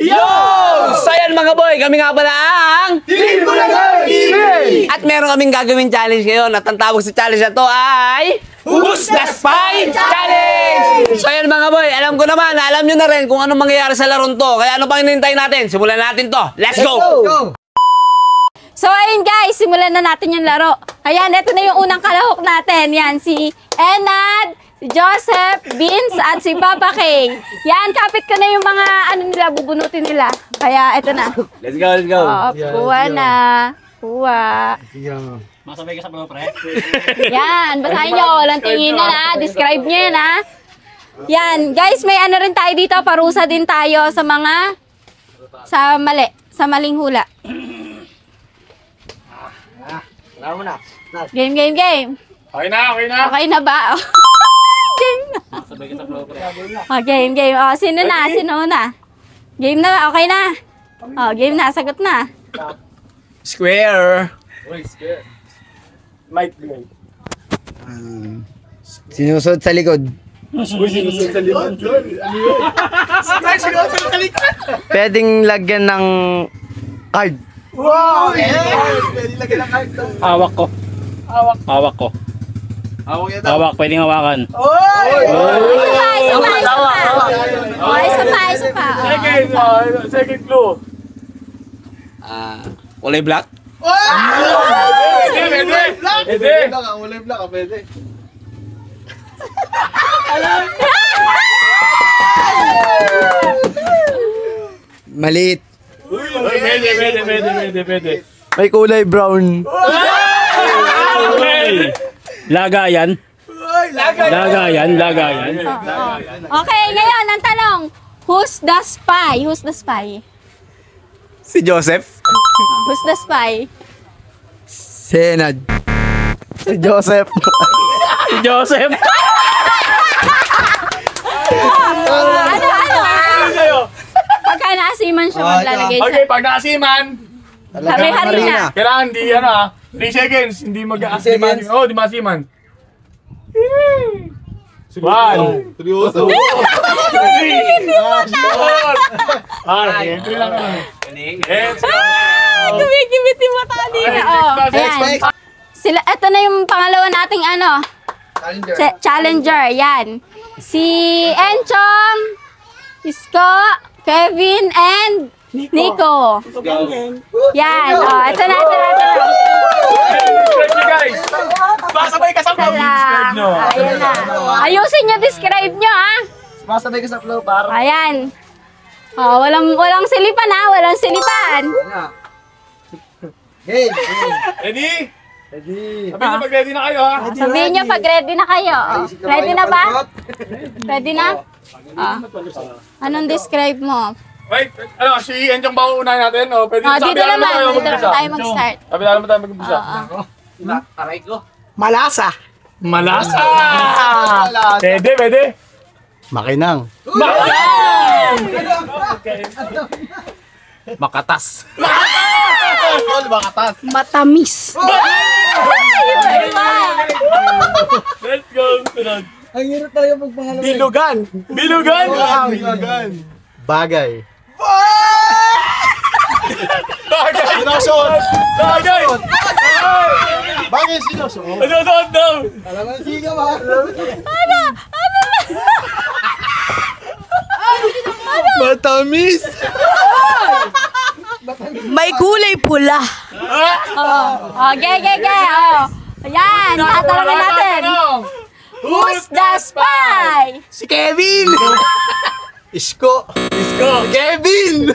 Yo! So yan mga boy, kami nga pala ang Team Bulacan TV! At meron kaming gagawing challenge ngayon. At ang tawag sa challenge na to ay Who's the Spy Challenge! So yan mga boy, alam ko naman, alam nyo na rin kung anong mangyayari sa laron to. Kaya ano pang hinihintay natin? Simulan natin to. Let's go! So ayun guys, simulan na natin yung laro. Ayan, ito na yung unang kalahok natin. Yan, si Enad, si Joseph, Vince, at si Papa K. Yan, kapit ko na yung mga ano nila, bubunutin nila. Kaya ito na. Let's go, let's go. Kuha na. Kuha. Masabay ka sa mga pre? Yan, basahin nyo. Walang tingin na. Describe nyo yan ha. Yan, guys, may ano rin tayo dito. Parusa din tayo sa mga sa maling hula. Game. Okay na. Okay na ba? Game na. Masabay ka sa mga pre? Oh, game. Oh, sino na? Game na, okay na. Oh, game na, sagot na. Square. Might be. Sinusot sa likod. Sinusot sa likod. Pwedeng lagyan ng card. Wow! Pwede lagyan ng card. Hawak ko. Hawak, pwedeng hawakan. Isa pa. Second clue. Kulay black. Pwede. Maliit. Pwede. May kulay brown. Lagayan. Okay, ngayon, ang tanong. Who's the spy? Si Joseph. Who's the spy? Si Enad. Si Joseph. Ano? Pagka naasiman siya, maglalagay siya. Okay, pag naasiman, Hari-hari na. kailangan di 3 seconds, hindi mag-aasiman. Oh, di maasiman. 1, 2, 3. Entry lang naman. Let's go! Tumikibit yung mata kanina. Ayan. Ito na yung pangalawa nating Challenger. Yan. Si Enchong, Isko, Kevin, and Nico. Yan. Ito na. Guys, masabay ka sa flow. Ayan na. Ayusin nyo, describe nyo ha. Masabay ka sa flow, para. Ayan. Walang silipan ha. Walang silipan. Ready? Sabihin niyo pag ready na kayo ha. Sabihin nyo pag ready na kayo. Ready na ba? Ready na? Anong describe mo? Wait, si Enjong ba uunahin natin? O, pwede Dito naman tayo mag-start. Sabi na naman tayo mag-umpisa. Malasa. Malasa! Pwede. Makinang. Makatas. Matamis. Let's go. Sunod. Ang hirap talaga pagpangalawa. Bilugan! Bagay. Sinusuot! Bagay sinusuot. Sinusuot daw! Alam mo, siga ba? Matamis. May kulay pula. Okay. Ayan, tatanungin natin. Who's the spy? Si Kevin. Isko. Kevin.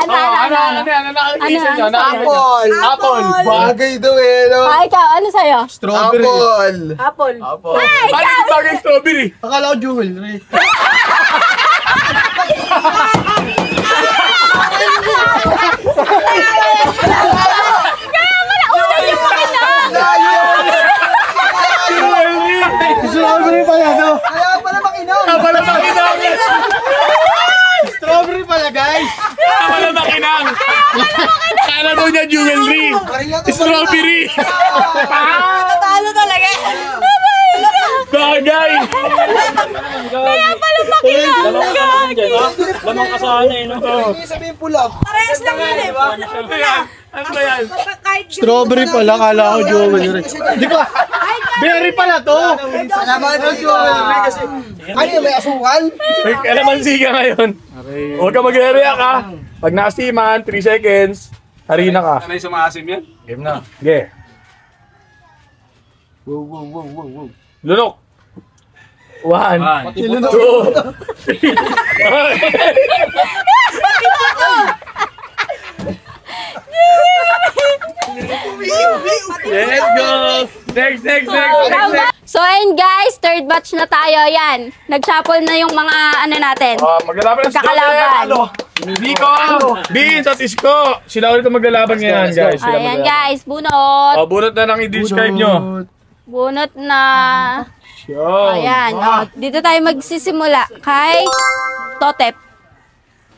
Ano? Apple. Bagay daw Ikaw, ano sa'yo? Strawberry. Apple. Ay, ikaw! Bagay strawberry! Akala ko jewelry. Strawberry pala daw. Kaya pala makinang. Strawberry pala guys. Wala makinang! Kala daw niya jewelry! Strawberry! Natalo talaga. Bagay! Kaya pala makinang ka. dyan. Lamang ka sa ano eh. No? Sabihin pula. Parehas lang yun eh. Ano ba yan? Ano ba yan? Strawberry pala, kala ko jewelry. Hindi ko. Berry pala to. Salamat sa jewelry kasi. Ano yung may asukal? May kalamansi ka ngayon. Huwag ka mag-react ha. Pag nasiman, 3 seconds, harina ka. Ano yung sumaasim yan? Game na. Ge. Lunok. 1, 2, 3. Let's go! Next. So ayun guys, third batch na tayo. Yan. Nag-shuffle na yung mga ano natin. Maglalaban na si Kakalaban. Nico, Beans at Isko. Sila ulit ang maglalaban ngayon, guys. Sila Ayan maglalaban. guys, bunot. Bunot na nang i-describe nyo. Bunot na. Sure. Ayan. Dito tayo magsisimula kay Totep.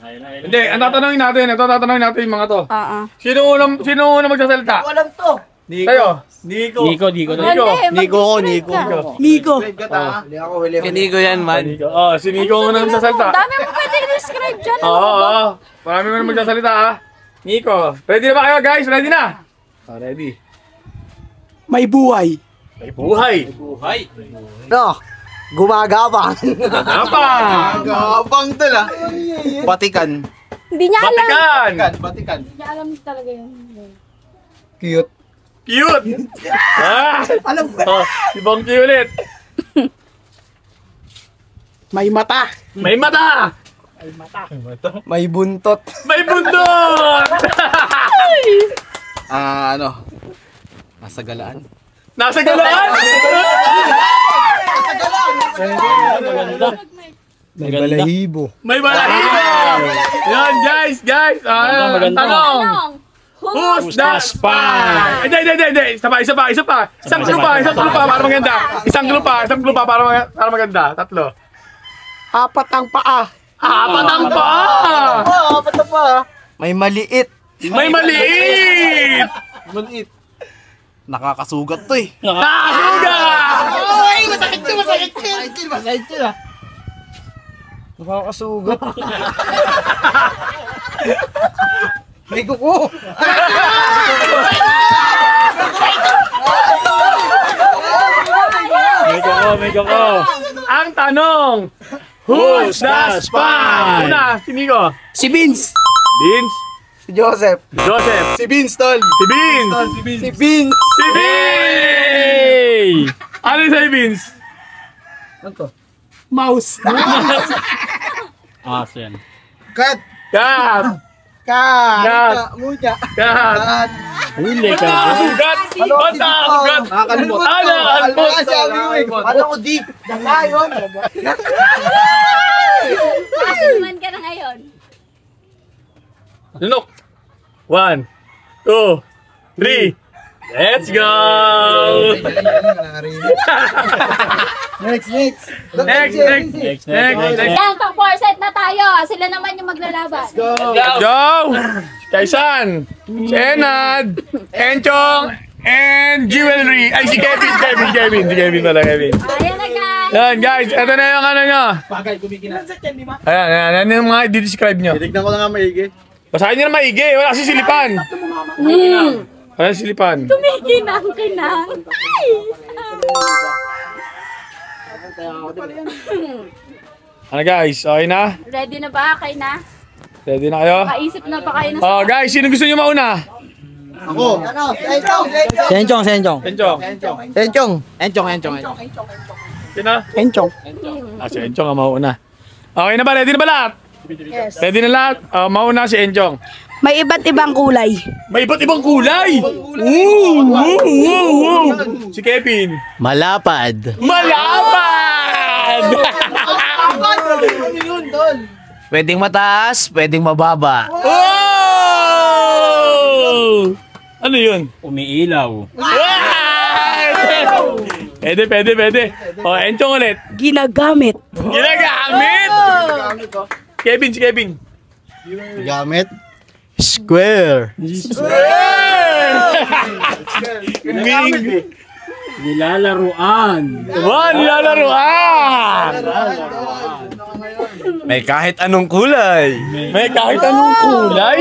Hindi, ang tatanungin natin yung mga to. Oo. Sino unang magsasalita? Walang to. Tayo. Nico. Nico. Nico. Hindi ako huli. Kinigo yan, man. Si Nico unang magsasalita. Dami mo pwede describe dyan. Oo. Marami mo magsasalita ha. Nico. Ready na ba kayo guys? Ready na? Ready. May buhay. May buhay. No. Gumagapang. Apa? Gapang to la. Batikan. Hindi niya alam. Batikan. Hindi niya alam talaga yun. Cute. Cute. Alam ko. Si Bongki ulit. May mata. May mata. May buntot. May bundok. Nasa galaan. Nasa galaan. May balahibo. May balahibo. Yan guys. Maganda. Tanong. Anong? Who's the spy? Hindi. Isa pa. Isang clue pa para maganda. Isang clue pa para maganda. Tatlo. Apat ang paa. Apat ang paa. Apat ang paa. May maliit. May maliit. Maliit. Nakakasugat to eh. Nakasugat. Ay, masakit yun. Nakakasugat. May kuko. May kako. Ang tanong, who's the spy? Una, si Nico. Si Vince. Vince. Si Joseph. Joseph. Si Vince, tol. Si Vince. Si Vince. Si Vince. Ano yung si Vince? Mouse. So yan. Cat. Cat. Cat. Munya. Cat. Huli ka. Nakasugat. Ba't nakasugat? Nakakalimot. Nakakalimot. Ano ko di? Dalayon. Masuman ka na ngayon. Lunok. 1, 2, 3. Let's go! Next. Next. Yan, pang 4 set na tayo. Sila naman yung maglalaban. Go! Kaisan, si Enad, Enchong, and Jewelry. Ay, si Kevin. Si Kevin pala, Kevin. Ayan na guys. Yan, guys. Ito na yung ano nyo. Ayan yung mga i-describe nyo. Tignan ko lang nga maigi. Basahin nyo na maigi. Wala kasi silipan. Wala silipan. Kumikinang. Ay! Ano guys, okay na? Ready na ba? Okay na? Ready na kayo? Kaisip na ba kayo na Oh, guys, sino gusto nyo mauna? Ako. Senchong. Sino? Senchong. Si Enchong ang mauna. Okay na ba? Ready na ba lahat? Yes. Ready na lahat? Mauna si Enchong. May iba't ibang kulay. May iba't ibang kulay! Si Kevin. Malapad. Malapad! Pwedeng mataas, pwedeng mababa. Oh! Ano yun? Umiilaw. Pwede. O, Enchong ulit. Ginagamit. Ginagamit! Kevin, si Kevin. Gamit. Square. Nilalaruan. Nilalaruan! May kahit anong kulay. May kahit anong kulay?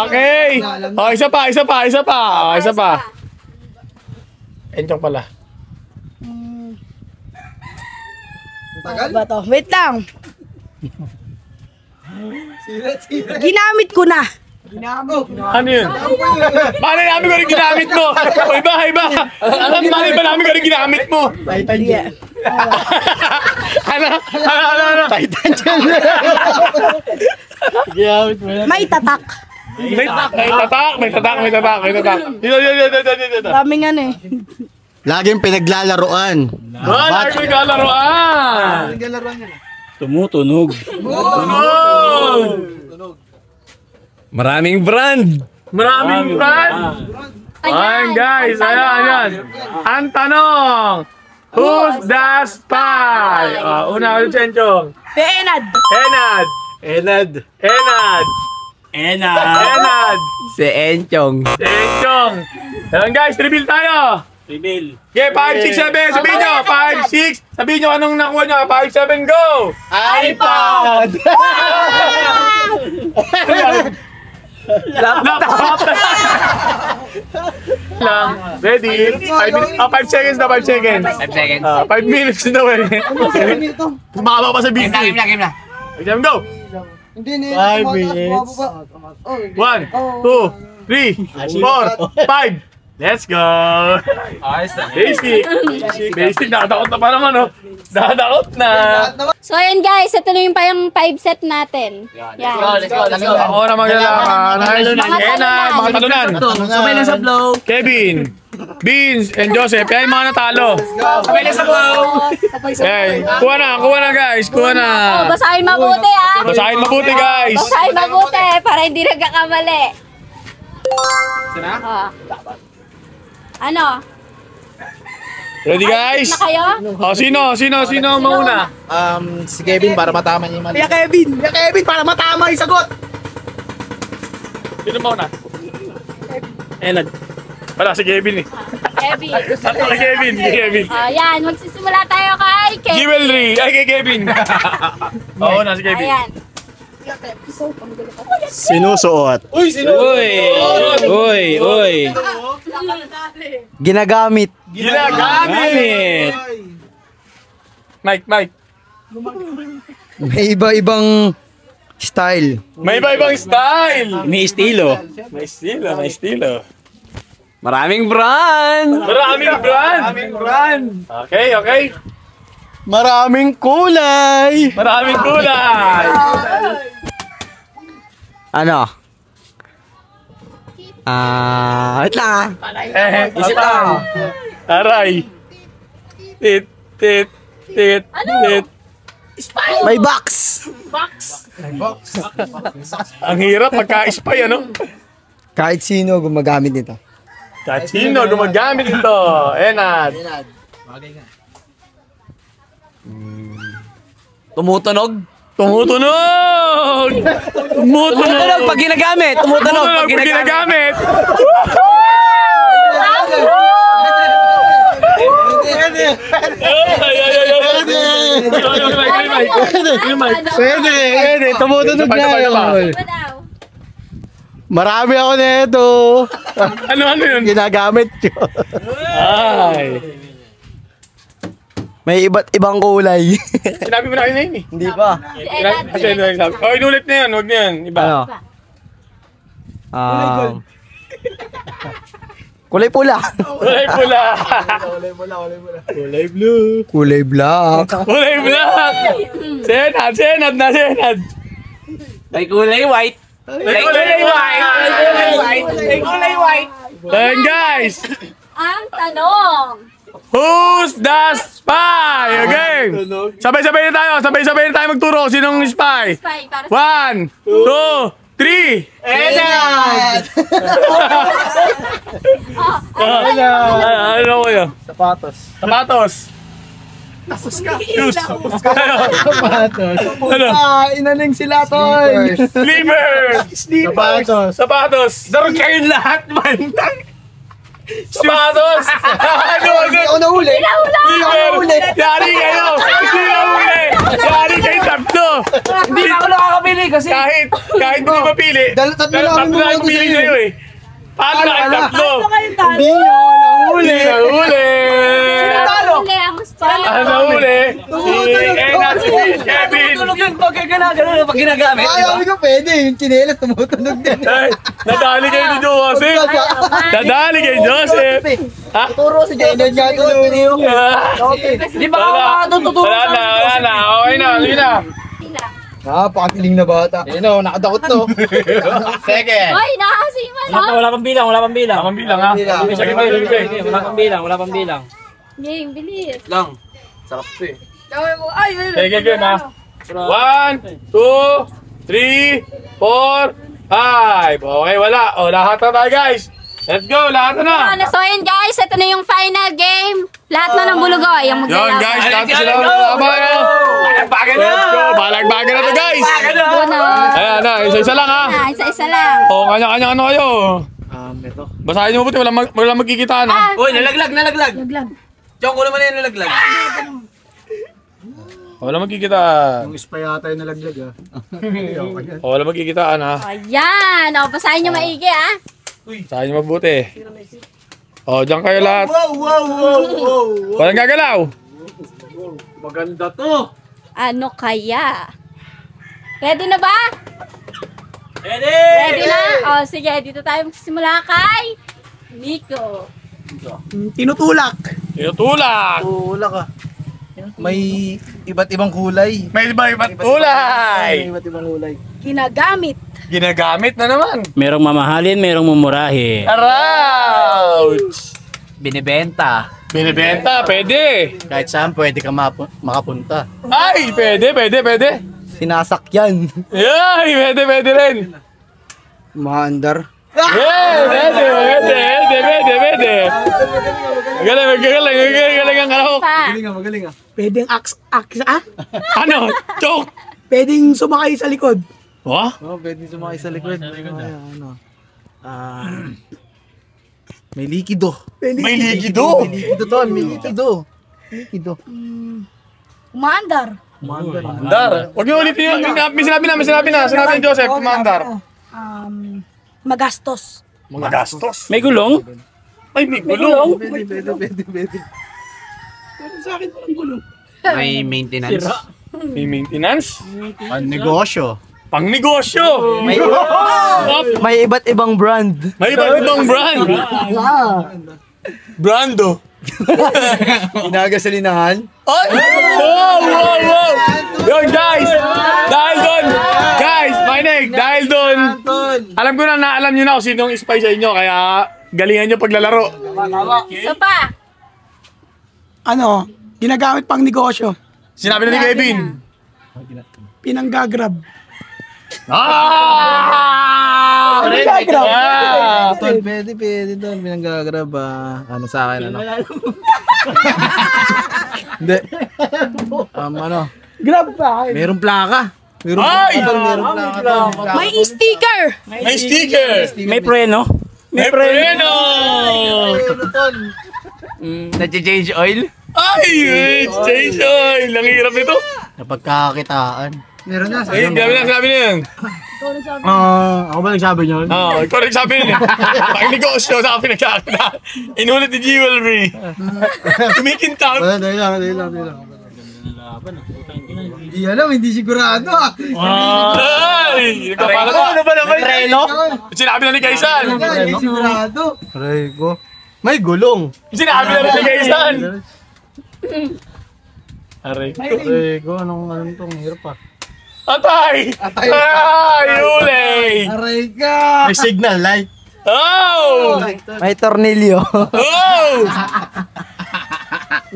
Okay. Oh, isa pa. Oh, isa pa. Enchong pala. Ano ba to? Wait lang. Ginamit ko na. Ano yun? Malay namin ko rin ginamit mo. O iba. Malay ba namin ko rin ginamit mo? Yeah. Ano? Titan dyan. May tatak. May tatak. Dito. Daming ano eh. Laging pinaglalaroan. Ay, may kalaruan. Tumutunog. Maraming brand. Maraming brand. Ayan guys, ayan. Ang tanong, who's the spy? Una ulit si Enchong. Enad. Enad. Si Enchong. Si Enchong. Ayan guys, reveal tayo. Reveal. Okay, 5, 6, 7. Sabihin nyo, 5, 6. Sabihin nyo anong nakuha nyo. 5, 7, go! iPod! Laptop! Lang. Ready? 5 seconds na, 5 seconds. 5 seconds. 5 minutes na eh. Bumaba pa sa video. Game na. 5, 7, go! 5 minutes. 1, 2, 3, 4, 5. Let's go! Basic, nakadakot na pa naman, oh. Nakadakot na. So ayan guys, ito na yung pa yung 5 set natin. Yan. Let's go. Ako na maglalaman. Mga talunan. Sabay na sa blow. Kevin, Beans, and Joseph. Yan yung mga natalo. Sabay na sa blow. Hey, kuha na guys. Kuha na. Oh, basahin mabuti ah. Basahin mabuti guys. Basahin mabuti para hindi nagkakamali. Oh. Ano? Ready guys? Na kayo? Oh, sino mauna? Si Kevin para matama niya yung mali. Kevin para matama yung sagot. Sino mauna? Enad. Wala, si Kevin eh. Kevin. Si Kevin. Yan, magsisimula tayo kay Kevin. Jewelry. Ay, kay Kevin. Oo na, si Kevin. Ayan. Sinusuot. Uy! Ginagamit. Ginagamit. Mike. May iba-ibang style. May iba-ibang style. May estilo. May estilo. Maraming brand. Maraming brand. Okay. Maraming kulay. Maraming kulay. Ano? Wait lang Isip lang. Aray. Tit. May box. Ang hirap pagka-spy, ano? Kahit sino gumagamit nito. Sino gumagamit ito? Enad. Tumutunog. Tumutunog Pag ginagamit. Tumutunog pag ginagamit. Pwede. Tumutunog na yun. Marami ako nito. Ano yun? Ginagamit yun. Ay. May iba't ibang kulay. Sinabi mo na kayo na yun eh. Hindi pa. Oh, inulit na yan. Huwag na yan. Iba. Ano? Kulay pula. Kulay pula. Kulay black. Kulay black. Senad. May kulay white. Then guys, Ang tanong. who's the spy? Okay. Sabay-sabay na tayo magturo. Sinong spy? Spy para sa 1, 2, 3. Enad! Ano ko yun? Sapatos. Shoes. Ano? Inaling sila, Toy. Slippers. Sapatos. Daron kayong lahat, man. Sapatos. Hindi ako nahuli. Slipper. Yari kayo. Yari kayong tatlo. Hindi na ako nakakapili kasi. Kahit hindi mapili. Tatlo lang Tatlo lang pili sa'yo eh. Paano na kayo tatlo? Hindi nyo, nahuli. Hindi nahuli. Huli ang spy. Ang nahuli. Si Enad, si Kevin. Tulog yung pag gano'n pag ginagamit. Ay, sabi ko pwede. Yung chinelas tumutunog din. Ay, nadali kayo ni Joseph. Nadali kayo, Joseph. Ha? Turo si Jaden nga tulog. Di ba ako makatututuro Wala na. Okay na, sige na. Pakatiling na bata. Ayun o, nakadakot to. Second. Hoy, nakasiman, no? Wala pang bilang, wala pang bilang. Akong bilang ha. Sige pa, sige pa. Wala pang bilang, wala pang bilang. Game, bilis. Lang. Sarap to eh. Sige, game ha. 1, 2, 3, 4, 5. Okay, wala. O, lahat na tayo guys. Let's go, lahat na. So yun guys, ito na yung final game. Lahat na ng bulugoy ang Yun maglalaban. guys, lahat na sila maglaban. Balagbagan na. Let's go, balagbagan na to guys. Doon o. Ayan na, isa-isa lang ha. Isa-isa lang. O, kanya-kanya ano kayo. Ito. Basahin niyo mabuti, walang magkikitaan ha. Uy, nalaglag. Diyan ko naman yung nalaglag. Walang magkikitaan. Yung spy yata yung nalaglag ah. O, walang magkikitaan ha. Ayan. O, basahin nyo maigi ah. Basahin niyo mabuti. O, dyan kayo lahat. Wow. Walang gagalaw. Maganda to. Ano kaya? Ready na ba? Ready? Ready na? O, sige. Dito tayo magsisimula kay Nico. Tinutulak. Tinutulak. Tulak ah. May iba't ibang kulay. May iba-iba't kulay. Iba't ibang kulay. Ginagamit. Ginagamit na naman. Merong mamahalin, merong mumurahin. Ouch! Binibenta. Binibenta, pwede. Kahit saan pwede ka makapunta. Ay, pwede. Sinasakyan. Ay, pwede rin. Maandar. Pwede. Galing ang kalahok. Pa. Magaling ah. Pwedeng Ano? Choke! Pwedeng sumakay sa likod. Wah? Pwede sumakay sa likod. May likido. May likido. May likido to. May likido. Umandar. Mandar. Huwag niyo ulitin yun. May sinabi na. Sinabi ni Joseph, Mandar. Magastos. Magastos. May gulong? Ay, may gulong. Pwede. May maintenance. May maintenance. Negosyo. Pang negosyo. May iba't ibang brand. May iba't ibang brand. Brando. Ginagasolinahan. Ay! Wow! Yun, guys! Dahil doon, alam ko na alam nyo na kung sinong spy sa inyo, kaya galingan nyo paglalaro. So pa. Ginagamit pang negosyo. Sinabi na ni Kevin. Pinanggagrab. Pwede doon. Pinanggagrab ano sa akin, ano? Hindi. Grab pa. Merong plaka. Meron Ay! plaka. May sticker. May sticker! May preno? May preno! Nag-change oil? Ay! Change oil! Ang hirap nito. Napagkakakitaan. Meron na. Ay, sinabi na yan. Ako ba nagsabi niyo? Oo, ikaw rin sabi nila. Pag negosyo sa pinagkakita. Inulit ni Jewelry. Kumikinta. Dahil lang. Hindi alam, hindi sigurado ah. Ay! Nagpapala ko. Ano ba naman? Treno? Sinabi na ni Kaisan. Hindi sigurado. Aray ko. May gulong. Sinabi na ni Kaisan. Aray ko. Anong tong hirap ah. Atay! Ay! Ulay! Aray ka! May signal light. Oh! May tornilyo. Oh!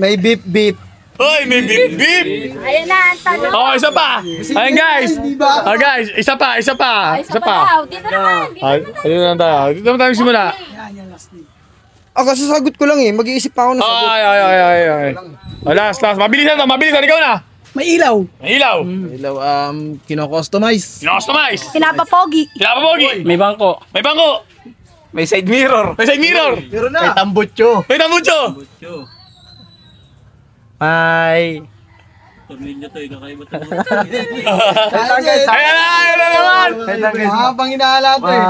May beep beep. Hoy, may bip bip! Ayan na, ang tanong. Oh, isa pa! Ayan guys! Oh guys, isa pa! Isa pa daw. Dito naman. Dito naman tayo. Dito naman tayo simula. Kasasagot ko lang eh. Mag-iisip pa ako na sagot. Ay. Oh, last. Mabilisan to, mabilisan. Ikaw na. May ilaw. May ilaw. Ilaw, kino-customize. Kino-customize. Pinapapogi. Kinapapogi. May bangko. May bangko. May side mirror. May side mirror. Meron na. May tambutso. May tambucho. May Ayan na naman! Habang inaala to eh.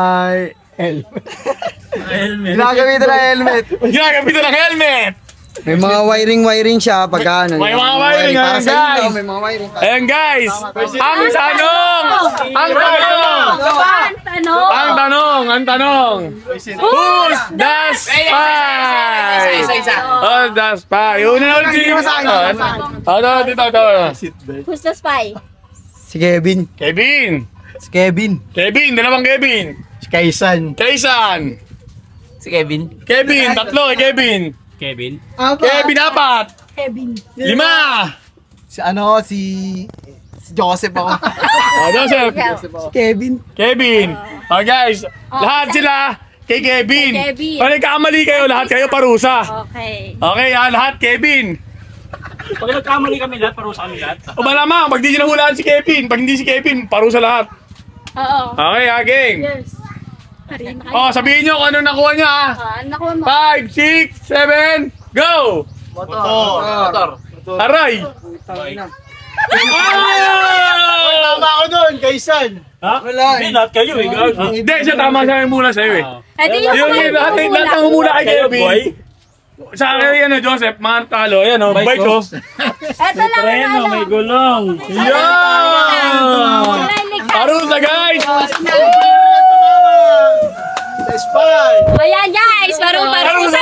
Ginagamitan ng helmet. Ginagamitan ng helmet! May mga wiring siya pagka ano. May mga wiring, para ayan, sa guys. inyo, may mga wiring. Ayan guys! Ang tanong! Ang tanong! Who's the spy? Oh, the spy. Una na ulit si... Dito. Who's the spy? Si Kevin. Kevin! Si Kevin. Kevin! Dalawang Kevin! Si Kaisan. Kaisan! Si Kevin. Kevin! Tatlo kay Kevin! Kevin. Kevin, 4! Kevin. 5! Si Joseph ako. Oh, Joseph! Kevin. Kevin! Oh guys, lahat sila kay Kevin. Kay Kevin. Pag nagkamali kayo, lahat kayo parusa. Okay. Okay, lahat Kevin. Pag nagkamali kami lahat, parusa kami lahat. O malamang, pag di nyo nahulaan si Kevin, pag hindi si Kevin, parusa lahat. Oo. Okay, game. Yes. Karin, Oh, sabihin nyo kung ano nakuha nyo ano nakuha mo? 5, 6, 7, go! Motor. Aray! Tama ako doon, Kaisan. Ha? Wala Hindi, lahat kayo eh. Gago. Hindi, siya tama sa akin muna sa'yo eh. Eh, di yung Lahat ng humula kay Kayo, Kevin. boy. Sa akin, Joseph, mga talo, yan o, bike ko. Eto lang Treno, ang may gulong. Yan! Parusa guys! Spy. Ayan guys, parusa. Parusa!